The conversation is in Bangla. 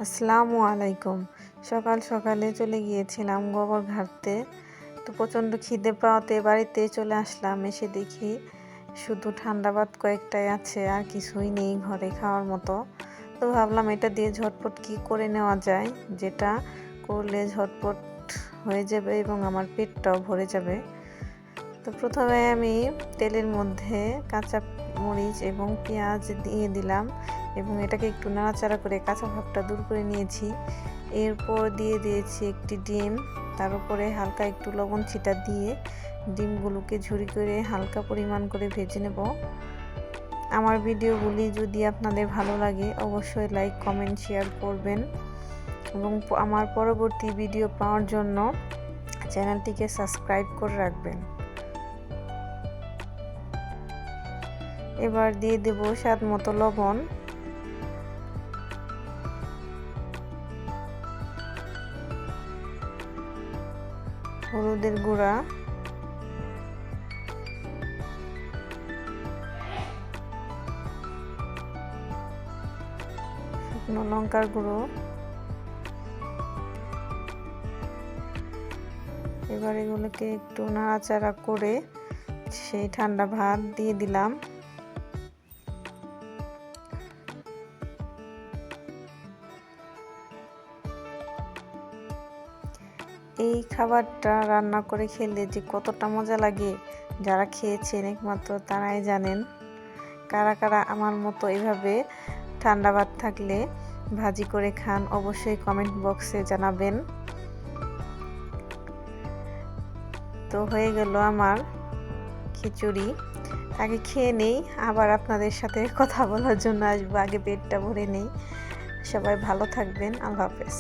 আসসালামু আলাইকুম। সকাল সকালে চলে গিয়েছিলাম গোবর ঘাটতে। তো প্রচণ্ড খিদে পাওয়াতে বাড়িতে চলে আসলাম। এসে দেখি শুধু ঠান্ডা ভাত কয়েকটাই আছে, আর কিছুই নেই ঘরে খাওয়ার মতো। তো ভাবলাম এটা দিয়ে ঝটপট কি করে নেওয়া যায়, যেটা করলে ঝটপট হয়ে যাবে এবং আমার পেটটাও ভরে যাবে। তো প্রথমে আমি তেলের মধ্যে কাঁচা মরিচ এবং পেঁয়াজ দিয়ে দিলাম এবং এটাকে একটু নাড়াচাড়া করে কাঁচা ভাবটা দূর করে নিয়েছি। এরপর দিয়ে দিয়েছি একটি ডিম, তার উপরে হালকা একটু লবণ ছিটা দিয়ে ডিমগুলোকে ঝুরি করে হালকা পরিমাণ করে ভেজে নেব। আমার ভিডিওগুলি যদি আপনাদের ভালো লাগে অবশ্যই লাইক কমেন্ট শেয়ার করবেন এবং আমার পরবর্তী ভিডিও পাওয়ার জন্য চ্যানেলটিকে সাবস্ক্রাইব করে রাখবেন। এবার দিয়ে দেব স্বাদ মতো লবণ, হলুদের গুঁড়া, শুকনো লঙ্কার গুঁড়ো। এবার এগুলোকে একটু নাড়াচাড়া করে সেই ঠান্ডা ভাত দিয়ে দিলাম। এই খাবারটা রান্না করে খেলে যে কতটা মজা লাগে, যারা খেয়েছেন একমাত্র তারাই জানেন। কারা কারা আমার মতো এভাবে ঠান্ডা ভাত থাকলে ভাজি করে খান অবশ্যই কমেন্ট বক্সে জানাবেন। তো হয়ে গেল আমার খিচুড়ি। আগে খেয়ে নেই, আবার আপনাদের সাথে কথা বলার জন্য আসবো। আগে পেটটা ভরে নেই। সবাই ভালো থাকবেন। আল্লাহ হাফেজ।